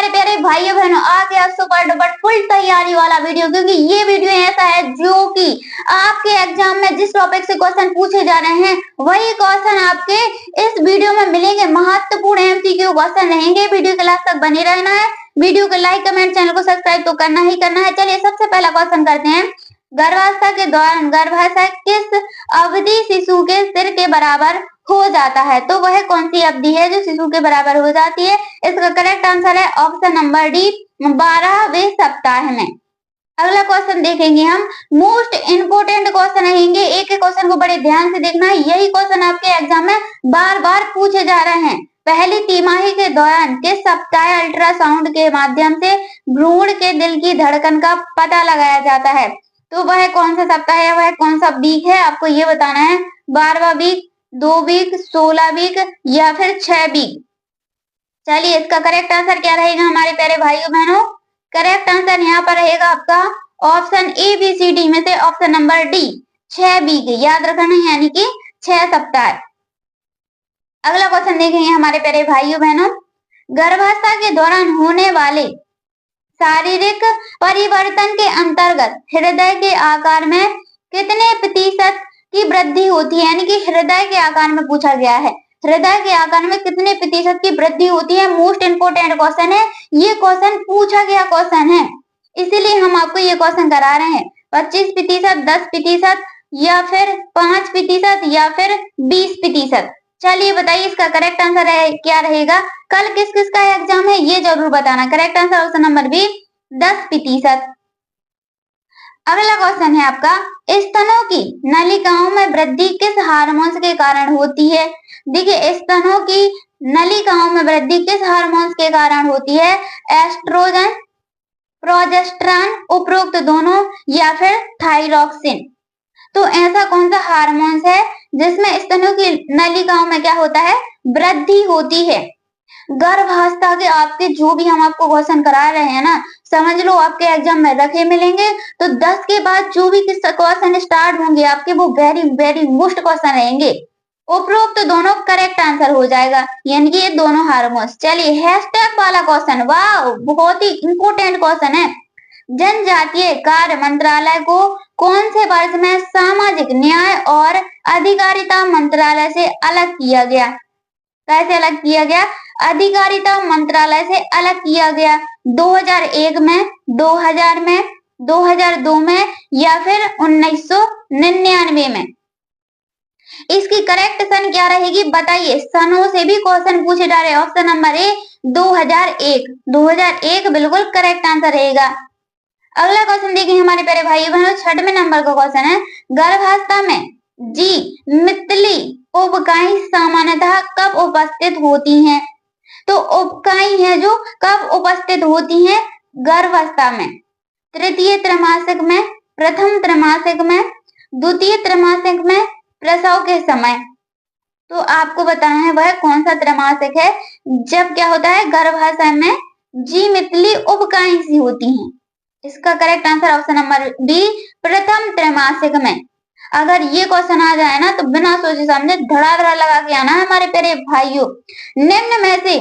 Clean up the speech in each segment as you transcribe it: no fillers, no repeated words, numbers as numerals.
हमारे प्यारे भाइयों बहनों, आ गया सुपर डुपर फुल तैयारी वाला वीडियो, क्योंकि ये वीडियो ऐसा है जो कि आपके एग्जाम में जिस टॉपिक से क्वेश्चन पूछे जा रहे हैं वही क्वेश्चन आपके इस वीडियो में मिलेंगे। महत्वपूर्ण एमसीक्यू क्वेश्चन रहेंगे। वीडियो के लास्ट तक बने रहना है। वीडियो को लाइक कमेंट चैनल को सब्सक्राइब तो करना ही करना है। चलिए सबसे पहला क्वेश्चन करते हैं। गर्भावस्था के दौरान गर्भाशय किस अवधि शिशु के सिर के बराबर हो जाता है? तो वह कौन सी अवधि है जो शिशु के बराबर हो जाती है? इसका करेक्ट आंसर है ऑप्शन नंबर डी, 12वें सप्ताह में। अगला क्वेश्चन देखेंगे हम। मोस्ट इंपोर्टेंट क्वेश्चन रहेंगे, एक एक क्वेश्चन को बड़े ध्यान से देखना है। यही क्वेश्चन आपके एग्जाम में बार बार पूछे जा रहे हैं। पहली तिमाही के दौरान किस सप्ताह अल्ट्रासाउंड के माध्यम से भ्रूण के दिल की धड़कन का पता लगाया जाता है? तो वह कौन सा सप्ताह है, वह कौन सा वीक है, आपको ये बताना है। 12वां वीक, 2 वीक, 16 वीक या फिर 6 वीक। चलिए इसका करेक्ट आंसर क्या रहेगा हमारे प्यारे भाइयों बहनों? करेक्ट आंसर यहाँ पर रहेगा आपका option A B C D में से ऑप्शन नंबर डी, 6 वीक। याद रखना, यानी कि 6 सप्ताह। अगला क्वेश्चन देखेंगे हमारे प्यारे भाइयों बहनों। गर्भावस्था के दौरान होने वाले शारीरिक परिवर्तन के अंतर्गत हृदय के आकार में कितने प्रतिशत की वृद्धि होती है? यानी कि हृदय के आकार में पूछा गया है, हृदय के आकार में कितने प्रतिशत की वृद्धि होती है? मोस्ट इंपोर्टेंट क्वेश्चन है, ये क्वेश्चन पूछा गया क्वेश्चन है, इसीलिए हम आपको ये क्वेश्चन करा रहे हैं। 25%, 10% या फिर 5% या फिर 20%? चलिए बताइए इसका करेक्ट आंसर क्या रहेगा? कल किस किस का एग्जाम है ये जरूर बताना। Correct answer option number B, 10%। अगला क्वेश्चन है आपका, स्तनों की नलिकाओं में वृद्धि किस हार्मोन्स के कारण होती है? देखिए, स्तनों की नलिकाओं में वृद्धि किस हार्मोन्स के कारण होती है? एस्ट्रोजन, प्रोजेस्टेरॉन, उपरोक्त दोनों या फिर थायरॉक्सिन? तो ऐसा कौन सा हार्मोन्स है जिसमें स्तनों की नलिकाओं में क्या होता है? वृद्धि होती है। गर्भावस्था के आपके जो भी हम आपको क्वेश्चन करा रहे हैं ना, समझ लो आपके एग्जाम में रखे मिलेंगे, तो 10 के बाद जो भी क्वेश्चन स्टार्ट होंगे आपके, वो वेरी वेरी मोस्ट क्वेश्चन रहेंगे। उपरोक्त दोनों करेक्ट आंसर हो जाएगा, यानी कि ये दोनों हार्मोन्स। चलिए हैशटैग वाला क्वेश्चन, वाह बहुत ही इंपोर्टेंट क्वेश्चन है। जनजातीय कार्य मंत्रालय को कौन से वर्ष में सामाजिक न्याय और अधिकारिता मंत्रालय से अलग किया गया? कैसे अलग किया गया? अधिकारिता मंत्रालय से अलग किया गया। 2001 में, 2000 में, 2002 में या फिर 1999 में? इसकी करेक्ट सन क्या रहेगी बताइए। सनों से भी क्वेश्चन पूछे जा रहे हैं। Option number A, 2001। 2001 बिल्कुल करेक्ट आंसर रहेगा। अगला क्वेश्चन देखिए हमारे प्यारे भाई बहनों, 6वें नंबर का क्वेश्चन है। गर्भावस्था में जी मितली उबकाई सामान्यतः कब उपस्थित होती हैं? तो उबकाई है जो कब उपस्थित होती हैं गर्भावस्था में? तृतीय त्रैमासिक में, प्रथम त्रैमासिक में, द्वितीय त्रैमासिक में, प्रसव के समय? तो आपको बताना है वह कौन सा त्रैमासिक है जब क्या होता है गर्भाशय में जी मितली उबकाई सी होती हैं। इसका correct answer option number B, प्रथम त्रैमासिक में। अगर ये क्वेश्चन आ जाए ना तो बिना सोचे समझे धड़ाधड़ लगा के आना है हमारे प्यारे भाइयों। निम्न में से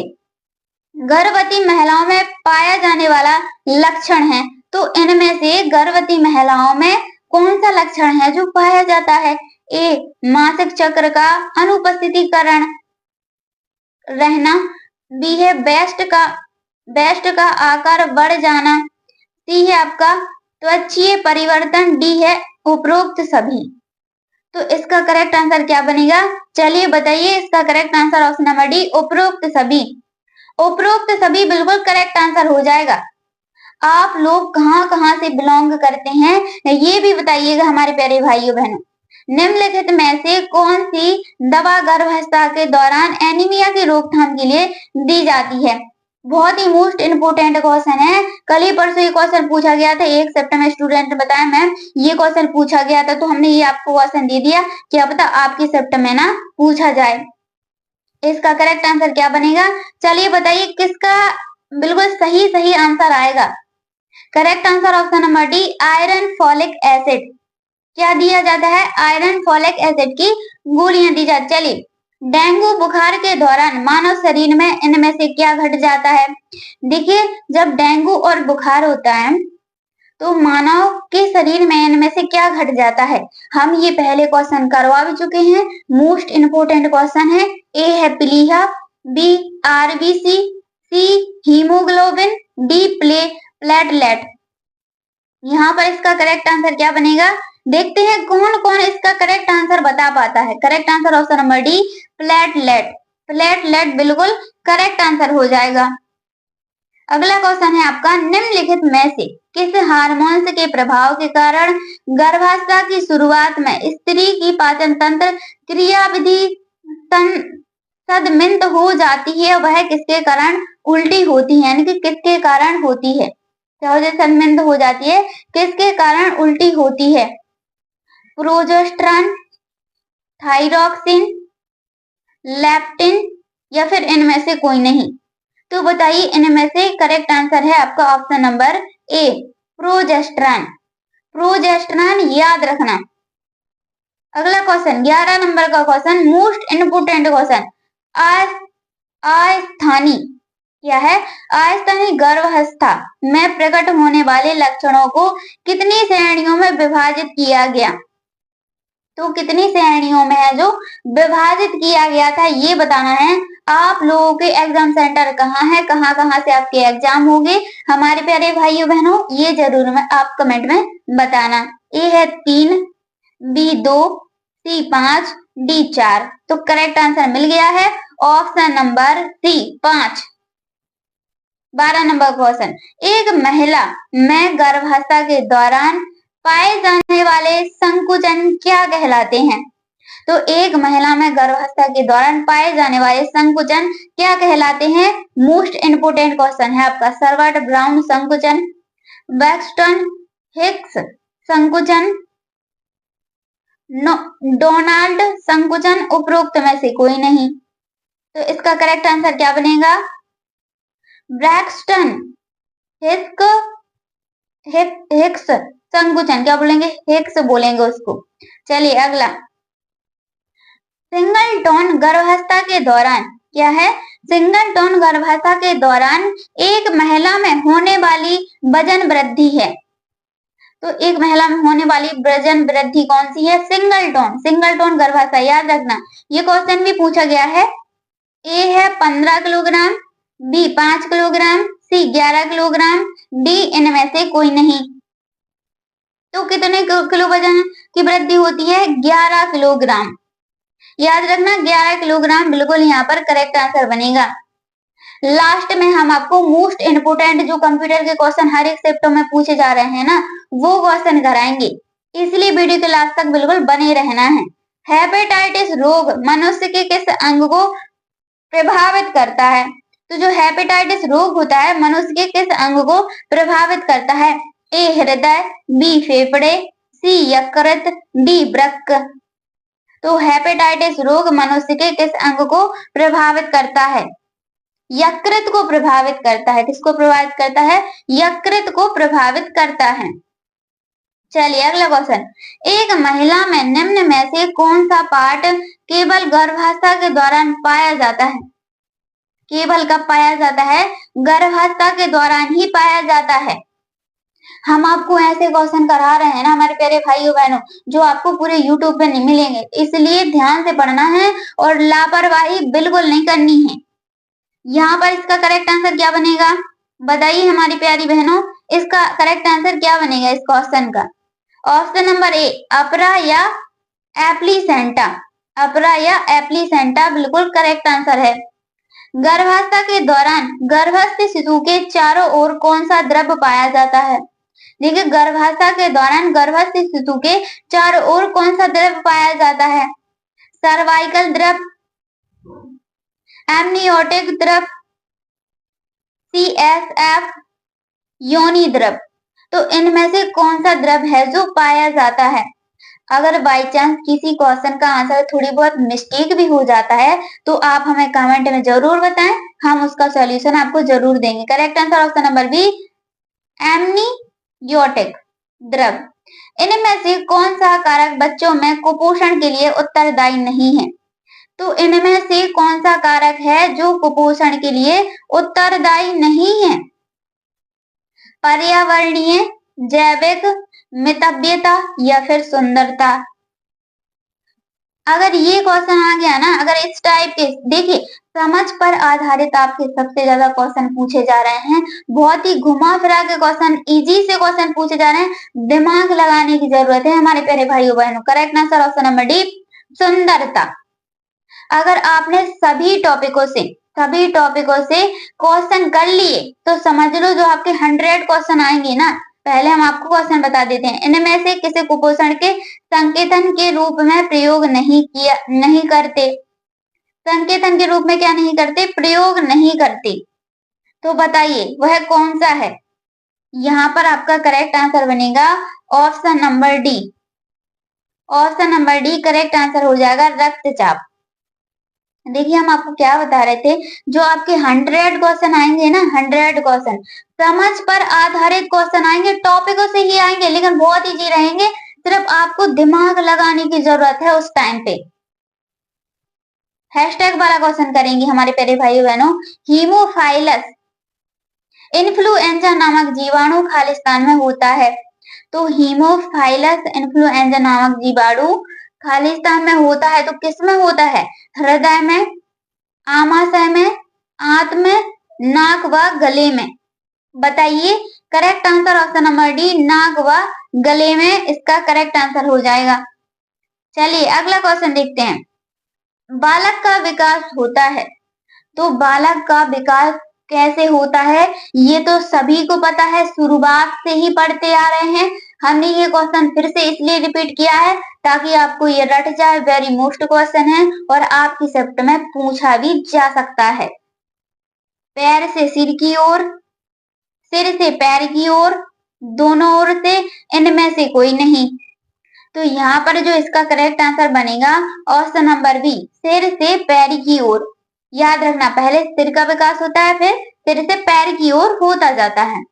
गर्भवती महिलाओं में पाया जाने वाला लक्षण है, तो इनमें से गर्भवती महिलाओं में कौन सा लक्षण है जो पाया जाता है? ए, मासिक चक्र का अनुपस्थितिकरण रहना, बी है ब्रेस्ट का आकार बढ़ जाना, सी है आपका त्वचीय परिवर्तन, डी है उपरोक्त सभी। तो इसका करेक्ट आंसर क्या बनेगा? चलिए बताइए इसका correct answer option number D, उपरोक्त सभी। उपरोक्त सभी बिल्कुल करेक्ट आंसर हो जाएगा। आप लोग कहां कहां से बिलोंग करते हैं ये भी बताइएगा हमारे प्यारे भाइयों बहनों। निम्नलिखित में से कौन सी दवा गर्भावस्था के दौरान एनीमिया की रोकथाम के लिए दी जाती है? बहुत ही मोस्ट इंपोर्टेंट क्वेश्चन है। कल ही परसों ये क्वेश्चन पूछा गया था। एक सेप्टेम्बर स्टूडेंट ने बताया मैम ये क्वेश्चन पूछा गया था, तो हमने ये आपको क्वेश्चन दे दिया, क्या पता आपकी सेप्टेम्बर में ना पूछा जाए। इसका करेक्ट आंसर क्या बनेगा? चलिए बताइए किसका बिल्कुल सही आंसर आएगा। Correct answer option number D, iron folic acid. क्या दिया जाता है? आयरन फॉलिक एसिड की गोलियां दी जाती। चलिए डेंगू बुखार के दौरान मानव शरीर में इनमें से क्या घट जाता है? देखिए, जब डेंगू और बुखार होता है तो मानव के शरीर में इनमें से क्या घट जाता है? हम ये पहले क्वेश्चन करवा भी चुके हैं। मोस्ट इम्पोर्टेंट क्वेश्चन है। ए है प्लीहा, बी आरबीसी, सी हीमोग्लोबिन, डी प्लेटलेट। यहाँ पर इसका करेक्ट आंसर क्या बनेगा? देखते हैं कौन कौन इसका करेक्ट आंसर बता पाता है। Correct answer option number D platelet. Platelet बिल्कुल करेक्ट आंसर हो जाएगा। अगला क्वेश्चन है आपका, निम्नलिखित में से किस हार्मोन्स के प्रभाव के कारण गर्भावस्था की शुरुआत में स्त्री की पाचन तंत्र क्रियाविधि सदमित हो जाती है, वह किसके कारण उल्टी होती है, यानी कि किसके कारण होती है? सदमित हो जाती है, किसके कारण उल्टी होती है? प्रोजेस्टेरॉन, थायरॉक्सिन, लेप्टिन या फिर इनमें से कोई नहीं? तो बताइए, इनमें से करेक्ट आंसर है आपका option number A progesterone. Progesterone याद रखना। अगला क्वेश्चन 11 नंबर का क्वेश्चन, मोस्ट इम्पोर्टेंट क्वेश्चन, अस्थानी क्या है? अस्थानी गर्भावस्था में प्रकट होने वाले लक्षणों को कितनी श्रेणियों में विभाजित किया गया? तो कितनी श्रेणियों में है जो विभाजित किया गया था, ये बताना है। आप लोगों के एग्जाम सेंटर कहाँ है, कहाँ कहाँ से आपके एग्जाम होंगे हमारे प्यारे भाइयों बहनों, ये जरूर में आप कमेंट में बताना। ए है 3, बी 2, सी 5, डी 4। तो करेक्ट आंसर मिल गया है option number C 5। 12 number question, एक महिला में गर्भावस्था के दौरान पाए जाने वाले संकुचन क्या कहलाते हैं? तो एक महिला में गर्भावस्था के दौरान पाए जाने वाले संकुचन क्या कहलाते हैं? मोस्ट इम्पोर्टेंट क्वेश्चन है आपका। सर्वाट ब्राउन संकुचन, बैक्सटन हिक्स संकुचन, डोनाल्ड संकुचन, उपरोक्त में से कोई नहीं? तो इसका करेक्ट आंसर क्या बनेगा? ब्रैक्सटन हिक्स संकुचन। क्या बोलेंगे? हिक्स बोलेंगे उसको। चलिए अगला, सिंगल टोन गर्भावस्था के दौरान क्या है? सिंगल टोन गर्भावस्था के दौरान एक महिला में होने वाली वजन वृद्धि है। तो एक महिला में होने वाली वजन वृद्धि कौन सी है? Single tone. सिंगल टोन गर्भावस्था याद रखना, ये क्वेश्चन भी पूछा गया है। ए है 15 किलोग्राम, बी 5 किलोग्राम, सी 11 किलोग्राम, डी इनमें से कोई नहीं? तो कितने किलो वजन की वृद्धि होती है? 11 किलोग्राम। याद रखना 11 किलोग्राम बिल्कुल यहाँ पर करेक्ट आंसर बनेगा। लास्ट में हम आपको मोस्ट इम्पोर्टेंट जो कंप्यूटर के क्वेश्चन हर एक शिफ्ट में पूछे जा रहे हैं ना, वो क्वेश्चन कराएंगे, इसलिए वीडियो के लास्ट तक बिल्कुल बने रहना है। हेपेटाइटिस रोग मनुष्य के किस अंग को प्रभावित करता है? तो जो हेपेटाइटिस रोग होता है मनुष्य के किस अंग को प्रभावित करता है? ए हृदय, बी फेफड़े, सी यकृत, डी वृक्क। तो हेपेटाइटिस रोग मनुष्य के किस अंग को प्रभावित करता है? यकृत को प्रभावित करता है। किसको प्रभावित करता है? यकृत को प्रभावित करता है। चलिए अगला क्वेश्चन, एक महिला में निम्न में से कौन सा पार्ट केवल गर्भावस्था के दौरान पाया जाता है? केवल कब पाया जाता है? गर्भावस्था के दौरान ही पाया जाता है। हम आपको ऐसे क्वेश्चन करा रहे हैं ना हमारे प्यारे भाइयों बहनों, जो आपको पूरे यूट्यूब पे नहीं मिलेंगे, इसलिए ध्यान से पढ़ना है और लापरवाही बिल्कुल नहीं करनी है। यहाँ पर इसका करेक्ट आंसर क्या बनेगा? बताइए हमारी प्यारी बहनों, इसका करेक्ट आंसर क्या बनेगा इस क्वेश्चन का? ऑप्शन नंबर ए अपरा या एप्लीसेंटा। अपरा या एप्लीसेंटा बिल्कुल करेक्ट आंसर है। गर्भावस्था के दौरान गर्भस्थ शिशु के चारों ओर कौन सा द्रव्य पाया जाता है? देखिए, गर्भावस्था के दौरान गर्भस्थ शिशु के चारों ओर कौन सा द्रव्य पाया जाता है? सर्वाइकल द्रव्य, एमनियोटिक द्रव्य, CSF, योनि द्रव्य। तो इनमें से कौन सा द्रव्य है जो पाया जाता है? अगर बाई चांस किसी क्वेश्चन का आंसर थोड़ी बहुत मिस्टेक भी हो जाता है तो आप हमें कमेंट में जरूर बताएं, हम उसका सॉल्यूशन आपको जरूर देंगे। Correct answer option number B amniotic द्रव्य। इनमें से कौन सा कारक बच्चों में कुपोषण के लिए उत्तरदायी नहीं है? तो इनमें से कौन सा कारक है जो कुपोषण के लिए उत्तरदायी नहीं है? पर्यावरणीय, जैविक, मितव्ययता या फिर सुंदरता। अगर ये क्वेश्चन आ गया ना, अगर इस टाइप के, देखिए समझ पर आधारित आपके सबसे ज्यादा क्वेश्चन पूछे जा रहे हैं। बहुत ही घुमा फिरा के क्वेश्चन, इजी से क्वेश्चन पूछे जा रहे हैं। दिमाग लगाने की जरूरत है हमारे प्यारे भाइयों बहनों। Correct answer option number D, सुंदरता। अगर आपने सभी टॉपिकों से क्वेश्चन कर लिए तो समझ लो जो आपके 100 क्वेश्चन आएंगे ना, पहले हम आपको क्वेश्चन बता देते हैं। इनमें से किसी कुपोषण के संकेतन के रूप में प्रयोग नहीं करते। संकेतन के रूप में क्या नहीं करते? प्रयोग नहीं करते। तो बताइए वह कौन सा है? यहाँ पर आपका करेक्ट आंसर बनेगा option number D. Option number D correct answer हो जाएगा, रक्तचाप। देखिए हम आपको क्या बता रहे थे, जो आपके 100 क्वेश्चन आएंगे ना, 100 क्वेश्चन समझ पर आधारित क्वेश्चन आएंगे, टॉपिकों से ही आएंगे, लेकिन बहुत इजी रहेंगे। सिर्फ आपको दिमाग लगाने की जरूरत है उस टाइम पे। हैशटैग वाला क्वेश्चन करेंगे हमारे प्यारे भाई बहनों। हीमोफाइलस इन्फ्लुएंजा नामक जीवाणु खालिस्तान में होता है। तो हीमोफाइलस इन्फ्लुएंजा नामक जीवाणु खालिस्तान में होता है, तो किस में होता है? हृदय में, आमाशय में, आंत में, नाक व गले में। बताइए correct answer option number D, नाक व गले में इसका करेक्ट आंसर हो जाएगा। चलिए अगला क्वेश्चन देखते हैं। बालक का विकास होता है, तो बालक का विकास कैसे होता है ये तो सभी को पता है, शुरुआत से ही पढ़ते आ रहे हैं। हमने ये क्वेश्चन फिर से इसलिए रिपीट किया है ताकि आपको ये रट जाए। वेरी मोस्ट क्वेश्चन है और आपकी शिफ्ट में पूछा भी जा सकता है। पैर से सिर की ओर, सिर से पैर की ओर, दोनों ओर से, इनमें से कोई नहीं। तो यहाँ पर जो इसका करेक्ट आंसर बनेगा ऑप्शन नंबर बी, सिर से पैर की ओर। याद रखना, पहले सिर का विकास होता है, फिर सिर से पैर की ओर होता जाता है।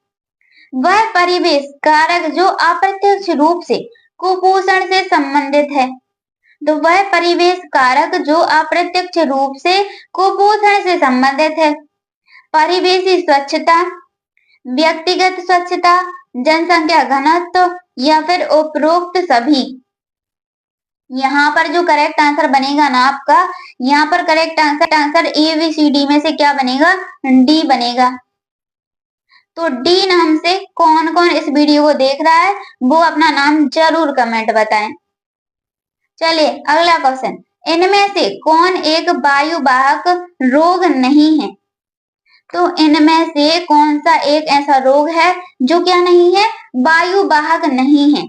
वह परिवेश कारक जो अप्रत्यक्ष रूप से कुपोषण से संबंधित है। तो वह परिवेश कारक जो अप्रत्यक्ष रूप से कुपोषण से संबंधित है। परिवेशी स्वच्छता, व्यक्तिगत स्वच्छता, जनसंख्या घनत्व या फिर उपरोक्त सभी। यहाँ पर जो करेक्ट आंसर बनेगा ना आपका, यहाँ पर correct answer A B C D में से क्या बनेगा? डी बनेगा। तो डी नाम से कौन कौन इस वीडियो को देख रहा है वो अपना नाम जरूर कमेंट बताएं। चलिए अगला क्वेश्चन, इनमें से कौन एक वायुवाहक रोग नहीं है? तो इनमें से कौन सा एक ऐसा रोग है जो क्या नहीं है? वायुवाहक नहीं है।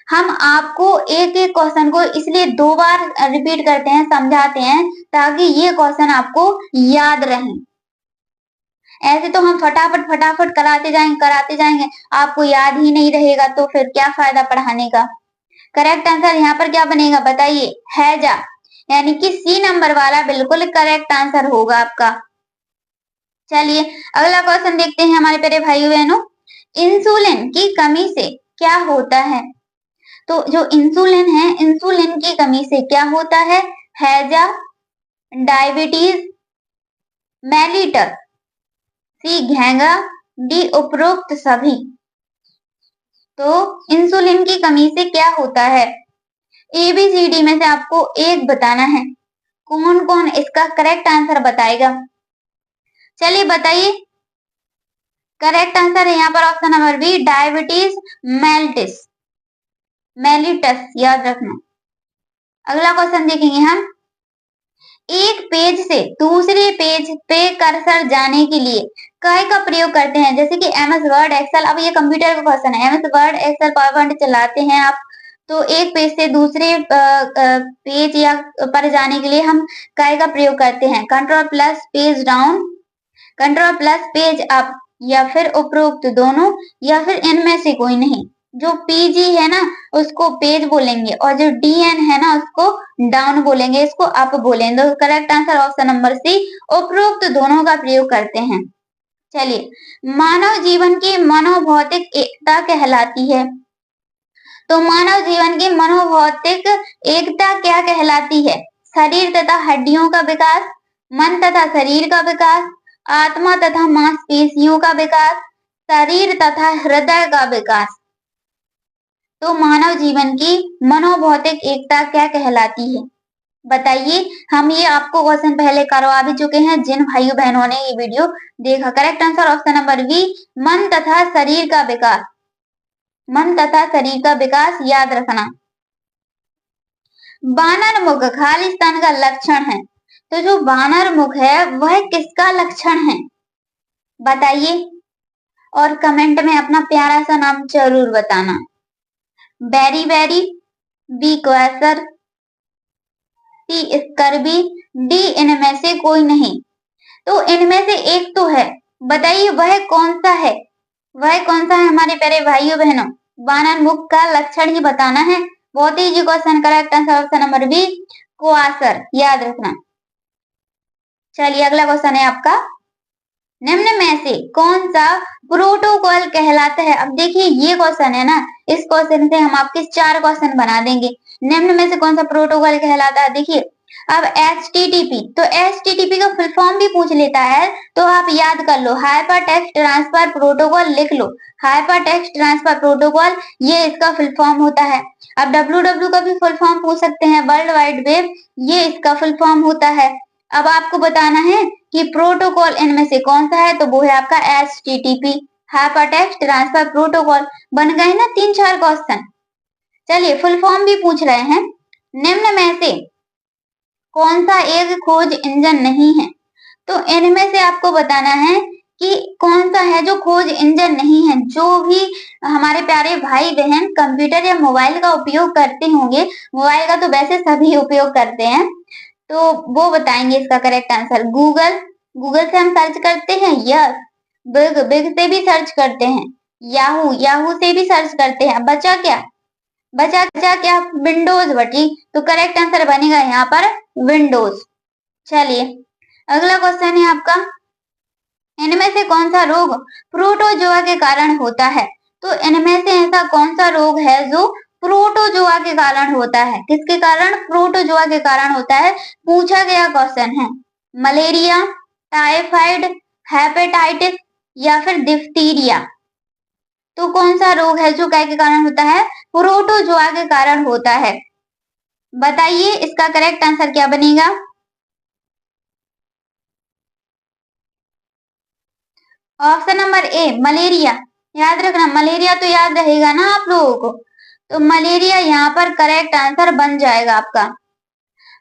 हम आपको एक एक क्वेश्चन को इसलिए 2 बार रिपीट करते हैं, समझाते हैं, ताकि ये क्वेश्चन आपको याद रहे। ऐसे तो हम फटाफट कराते जाएंगे, आपको याद ही नहीं रहेगा तो फिर क्या फायदा पढ़ाने का। करेक्ट आंसर यहाँ पर क्या बनेगा बताइए? हैजा, यानी कि सी नंबर वाला बिल्कुल करेक्ट आंसर होगा आपका। चलिए अगला क्वेश्चन देखते हैं हमारे प्यारे भाइयों बहनों। इंसुलिन की कमी से क्या होता है? तो जो इंसुलिन है, इंसुलिन की कमी से क्या होता है? हैजा, डायबिटीज, मेलिटस, सी घेंगा, डी उपरोक्त सभी। तो इंसुलिन की कमी से क्या होता है? ABCD में से आपको एक बताना है। कौन कौन इसका करेक्ट आंसर बताएगा? चलिए बताइए। करेक्ट आंसर है यहाँ पर option number B, diabetes mellitus, याद रखना। अगला क्वेश्चन देखेंगे हम। एक पेज से दूसरे पेज पे कर्सर जाने के लिए काय का प्रयोग करते हैं? जैसे कि MS वर्ड, एक्सेल। अब ये कंप्यूटर का क्वेश्चन है, MS word, excel, power point चलाते हैं आप, तो एक पेज से दूसरे पेज या पर जाने के लिए हम काय का प्रयोग करते हैं? Control plus page down, control plus page up, या फिर उपरोक्त दोनों, या फिर इनमें से कोई नहीं। जो PG है ना उसको पेज बोलेंगे और जो DN है ना उसको डाउन बोलेंगे, इसको अप बोलेंगे। तो correct answer option number C, उपरोक्त दोनों का प्रयोग करते हैं। चलिए, मानव जीवन की मनोभौतिक एकता कहलाती है। तो मानव जीवन की मनोभौतिक एकता क्या कहलाती है? शरीर तथा हड्डियों का विकास, मन तथा शरीर का विकास, आत्मा तथा मांसपेशियों का विकास, शरीर तथा हृदय का विकास। तो मानव जीवन की मनोभौतिक एकता क्या कहलाती है? बताइए। हम ये आपको क्वेश्चन पहले करवा भी चुके हैं जिन भाइयों बहनों ने ये वीडियो देखा। Correct answer option number B, मन तथा शरीर का विकास। मन तथा शरीर का विकास याद रखना। बानर मुख खालिस्तान का लक्षण है। तो जो बानर मुख है वह किसका लक्षण है? बताइए और कमेंट में अपना प्यारा सा नाम जरूर बताना। बेरी बेरी, बी क्वेसर, सी स्कर्बी, डी इनमें से कोई नहीं। तो इनमें से एक तो है, बताइए वह कौन सा है? वह कौन सा है हमारे प्यारे भाइयों बहनों? बानर मुख का लक्षण ही बताना है। बहुत ही easy question. Correct answer option number B, quasar, याद रखना। चलिए अगला क्वेश्चन है आपका, निम्न में से कौन सा प्रोटोकॉल कहलाता है? अब देखिए ये क्वेश्चन है ना, इस क्वेश्चन से हम आपके 4 क्वेश्चन बना देंगे। निम्न में से कौन सा प्रोटोकॉल कहलाता है? देखिए अब HTTP, तो HTTP का फुल फॉर्म भी पूछ लेता है तो आप याद कर लो, हाइपर टेक्स्ट ट्रांसफर प्रोटोकॉल लिख लो। हाइपर टेक्स्ट ट्रांसफर प्रोटोकॉल ये इसका फुल फॉर्म होता है। अब WW का भी फुल फॉर्म पूछ सकते हैं, वर्ल्ड वाइड वेब, ये इसका फुल फॉर्म होता है। अब आपको बताना है कि प्रोटोकॉल इनमें से कौन सा है, तो वो है आपका HTTP, hyper text transfer protocol. बन गए ना 3-4 क्वेश्चन। चलिए फुल फॉर्म भी पूछ रहे हैं। निम्न में से कौन सा एक खोज इंजन नहीं है? तो इनमें से आपको बताना है कि कौन सा है जो खोज इंजन नहीं है। जो भी हमारे प्यारे भाई बहन कंप्यूटर या मोबाइल का उपयोग करते होंगे, मोबाइल का तो वैसे सभी उपयोग करते हैं, तो वो बताएंगे इसका करेक्ट आंसर। गूगल, गूगल से हम सर्च करते हैं, यस। बिग, बिग से भी सर्च करते हैं। याहू, याहू से भी सर्च करते हैं। बचा क्या? बचा क्या? विंडोज बची, तो करेक्ट आंसर बनेगा यहाँ पर विंडोज। चलिए अगला क्वेश्चन है आपका, इनमें से कौन सा रोग प्रोटोजोआ के कारण होता है? तो इनमें से ऐसा कौन सा रोग है जो प्रोटोजोआ के कारण होता है? किसके कारण? प्रोटोजोआ के कारण होता है। पूछा गया क्वेश्चन है। मलेरिया, टाइफाइड, हेपेटाइटिस या फिर डिप्थीरिया। तो कौन सा रोग है जो क्या के कारण होता है? प्रोटोजोआ के कारण होता है। बताइए इसका करेक्ट आंसर क्या बनेगा? Option number A, malaria. याद रखना, मलेरिया तो याद रहेगा ना आप लोगों को, तो मलेरिया यहाँ पर करेक्ट आंसर बन जाएगा आपका।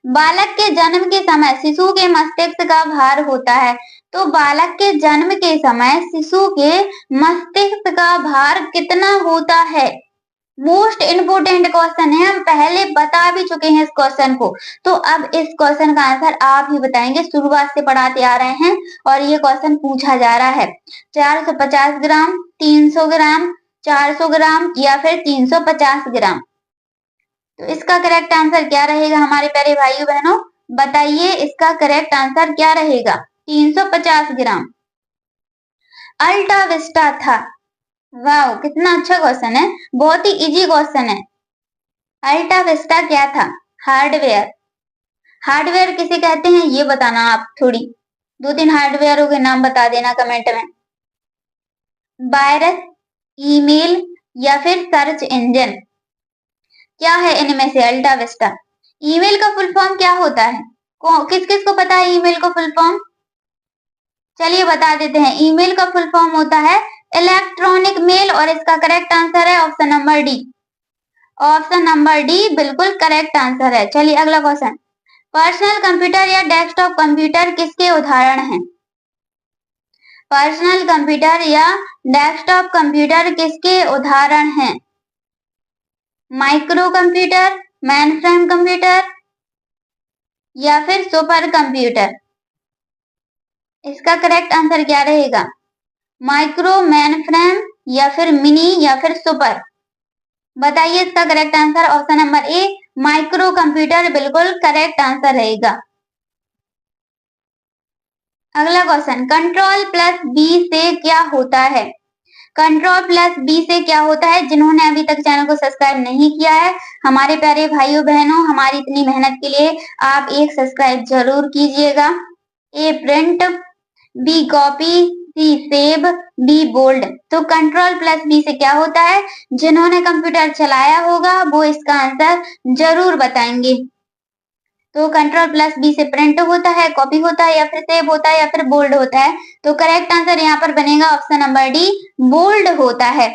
बालक के जन्म के समय शिशु के मस्तिष्क का भार होता है। तो बालक के जन्म के समय शिशु के मस्तिष्क का भार कितना होता है? मोस्ट इम्पोर्टेंट क्वेश्चन है, हम पहले बता भी चुके हैं इस क्वेश्चन को, तो अब इस क्वेश्चन का आंसर आप ही बताएंगे। शुरुआत से पढ़ाते आ रहे हैं और ये क्वेश्चन पूछा जा रहा है। 450 ग्राम, 300 ग्राम, 400 ग्राम या फिर 350 ग्राम। तो इसका करेक्ट आंसर क्या रहेगा हमारे प्यारे भाइयों बहनों? बताइए इसका करेक्ट आंसर क्या रहेगा? 350 ग्राम। अल्टा विस्टा था। वाह कितना अच्छा क्वेश्चन है, बहुत ही इजी क्वेश्चन है। अल्टा विस्टा क्या था? हार्डवेयर। हार्डवेयर किसे कहते हैं ये बताना आप, थोड़ी 2-3 हार्डवेयरों के नाम बता देना कमेंट में। वायरस, ईमेल या फिर सर्च इंजन, क्या है इनमें से? अल्टा विस्टा। ईमेल का फुल फॉर्म क्या होता है? किस किस को पता है ईमेल का फुल फॉर्म? चलिए बता देते हैं। ईमेल का फुल फॉर्म होता है इलेक्ट्रॉनिक मेल, और इसका करेक्ट आंसर है option number D. Option number D बिल्कुल करेक्ट आंसर है। चलिए अगला क्वेश्चन, पर्सनल कंप्यूटर या डेस्कटॉप कंप्यूटर किसके उदाहरण हैं? पर्सनल कंप्यूटर या डेस्कटॉप कंप्यूटर किसके उदाहरण हैं? माइक्रो कंप्यूटर, मेनफ्रेम कंप्यूटर या फिर सुपर कंप्यूटर। इसका करेक्ट आंसर क्या रहेगा? माइक्रो, मेनफ्रेम या फिर मिनी या फिर सुपर। बताइए इसका correct answer. Option number A, micro computer बिल्कुल करेक्ट आंसर रहेगा। अगला क्वेश्चन, कंट्रोल प्लस बी से क्या होता है? कंट्रोल प्लस बी से क्या होता है? जिन्होंने अभी तक चैनल को सब्सक्राइब नहीं किया है, हमारे प्यारे भाइयों बहनों, हमारी इतनी मेहनत के लिए आप एक सब्सक्राइब जरूर कीजिएगा। ए प्रिंट, बी कॉपी, सी सेव, बी बोल्ड। तो कंट्रोल प्लस बी से क्या होता है? जिन्होंने कंप्यूटर चलाया होगा वो इसका आंसर जरूर बताएंगे। तो कंट्रोल प्लस बी से प्रिंट होता है, कॉपी होता है, या फिर सेव होता है, या फिर बोल्ड होता है। तो करेक्ट आंसर यहाँ पर बनेगा ऑप्शन नंबर डी, बोल्ड होता है।